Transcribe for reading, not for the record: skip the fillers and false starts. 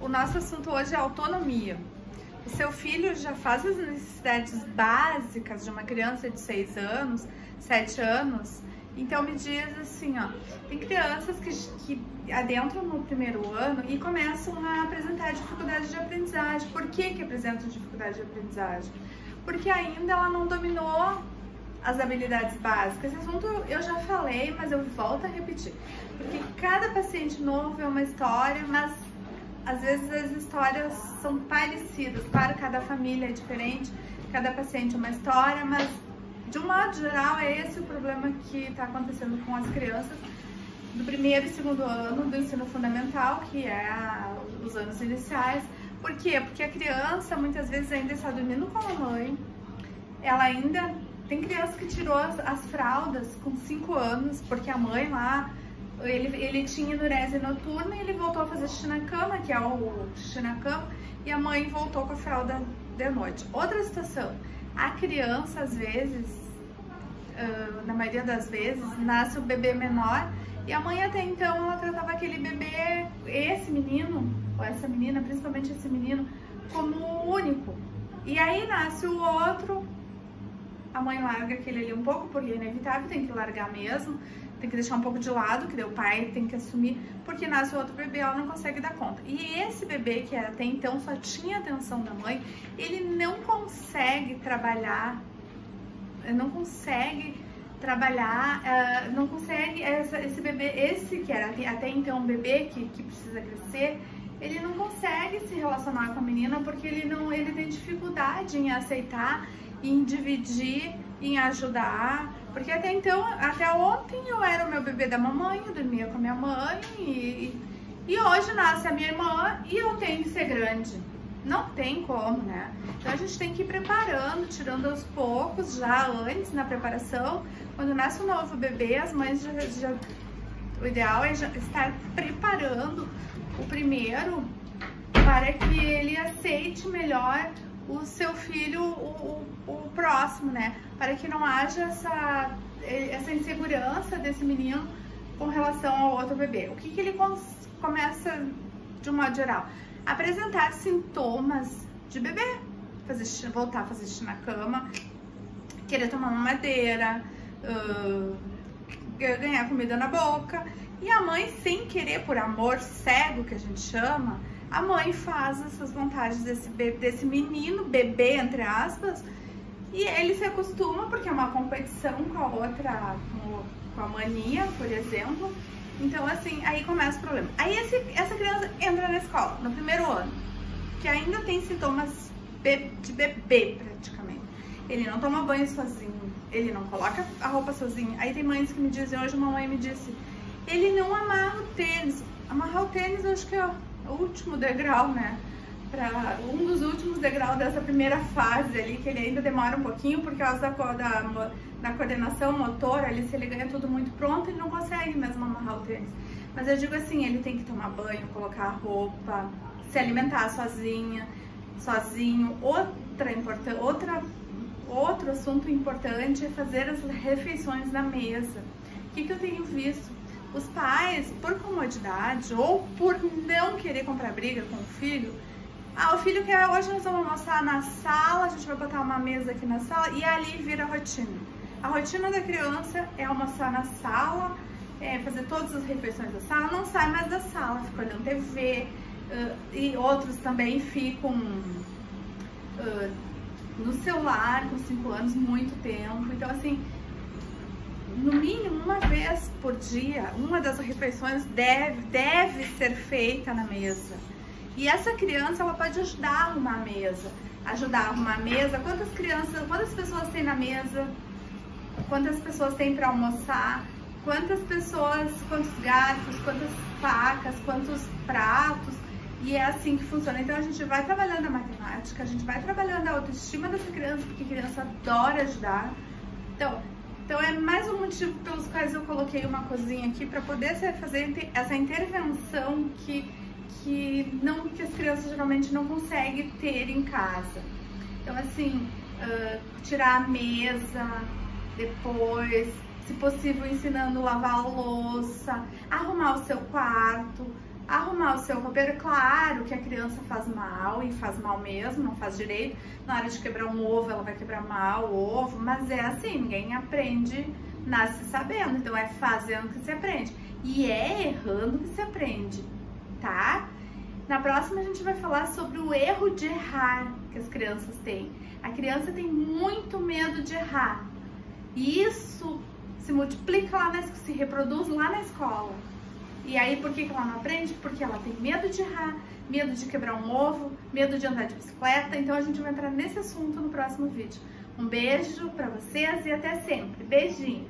O nosso assunto hoje é autonomia. O seu filho já faz as necessidades básicas de uma criança de 6 anos, 7 anos. Então me diz assim, ó, tem crianças que adentram no primeiro ano e começam a apresentar dificuldade de aprendizagem. Por que apresentam dificuldade de aprendizagem? Porque ainda ela não dominou as habilidades básicas. Esse assunto eu já falei, mas eu volto a repetir. Porque cada paciente novo é uma história, mas às vezes as histórias são parecidas, claro, cada família é diferente, cada paciente é uma história, mas de um modo geral é esse o problema que está acontecendo com as crianças do primeiro e segundo ano do ensino fundamental, que é os anos iniciais. Por quê? Porque a criança muitas vezes ainda está dormindo com a mãe, ela ainda tem criança que tirou as fraldas com 5 anos, porque a mãe lá ele tinha enurese noturna e ele voltou a fazer xixi na cama, que é o xixi na cama, e a mãe voltou com a fralda de noite. Outra situação, a criança às vezes, na maioria das vezes, nasce o bebê menor e a mãe até então ela tratava aquele bebê, esse menino, ou essa menina, principalmente esse menino, como único. E aí nasce o outro, a mãe larga aquele ali um pouco, porque é inevitável, tem que largar mesmo, tem que deixar um pouco de lado, que daí o pai tem que assumir, porque nasce o outro bebê, ela não consegue dar conta. E esse bebê, que até então só tinha atenção da mãe, ele não consegue trabalhar, esse bebê, esse que era até então um bebê que precisa crescer, ele não consegue se relacionar com a menina, porque ele tem dificuldade em aceitar, em dividir, em ajudar, porque até então, até ontem eu era o meu bebê da mamãe, eu dormia com a minha mãe e hoje nasce a minha irmã e eu tenho que ser grande. Não tem como, né? Então a gente tem que ir preparando, tirando aos poucos, já antes na preparação. Quando nasce um novo bebê, as mães o ideal é já estar preparando o primeiro para que ele aceite melhor o seu filho, o próximo, né? Para que não haja essa insegurança desse menino com relação ao outro bebê. O que ele começa, de um modo geral? Apresentar sintomas de bebê, voltar a fazer xixi na cama, querer tomar uma madeira, ganhar comida na boca. E a mãe, sem querer, por amor cego, que a gente chama, a mãe faz essas vontades desse menino, bebê, entre aspas, e ele se acostuma, porque é uma competição com a outra, com a maninha, por exemplo. Então, assim, aí começa o problema. Aí essa criança entra na escola, no primeiro ano, que ainda tem sintomas de bebê, praticamente. Ele não toma banho sozinho, ele não coloca a roupa sozinho. Aí tem mães que me dizem, hoje uma mãe me disse, ele não amarra o tênis. Amarrar o tênis, eu acho que é o último degrau, né? Um dos últimos degraus dessa primeira fase ali, que ele ainda demora um pouquinho por causa da coordenação motora, ali, se ele ganha tudo muito pronto, ele não consegue mesmo amarrar o tênis. Mas eu digo assim, ele tem que tomar banho, colocar roupa, se alimentar sozinho. Outro assunto importante é fazer as refeições na mesa. O que eu tenho visto? Os pais, por comodidade ou por não querer comprar briga com o filho, o filho quer, hoje nós vamos almoçar na sala, a gente vai botar uma mesa aqui na sala e ali vira a rotina. A rotina da criança é almoçar na sala, fazer todas as refeições da sala, não sai mais da sala, fica olhando TV, e outros também ficam no celular com 5 anos muito tempo. Então, assim, no mínimo uma vez por dia, uma das refeições deve ser feita na mesa. E essa criança, ela pode ajudar a arrumar a mesa. Quantas pessoas tem na mesa? Quantas pessoas tem para almoçar? Quantos garfos, quantas facas, quantos pratos? E é assim que funciona. Então a gente vai trabalhando a matemática, a gente vai trabalhando a autoestima dessa criança, porque a criança adora ajudar. Então é mais um motivo pelos quais eu coloquei uma cozinha aqui, para poder fazer essa intervenção que as crianças geralmente não conseguem ter em casa. Então, assim, tirar a mesa, depois, se possível, ensinando a lavar a louça, arrumar o seu quarto, arrumar o seu roupeiro. Claro que a criança faz mal, e faz mal mesmo, não faz direito. Na hora de quebrar um ovo, ela vai quebrar mal o ovo, mas é assim, ninguém aprende, nasce sabendo. Então é fazendo que se aprende. E é errando que se aprende, tá? Na próxima a gente vai falar sobre o erro de errar que as crianças têm. A criança tem muito medo de errar. E isso se multiplica lá, se reproduz lá na escola. E aí, por que ela não aprende? Porque ela tem medo de errar, medo de quebrar um ovo, medo de andar de bicicleta. Então a gente vai entrar nesse assunto no próximo vídeo. Um beijo pra vocês e até sempre. Beijinho!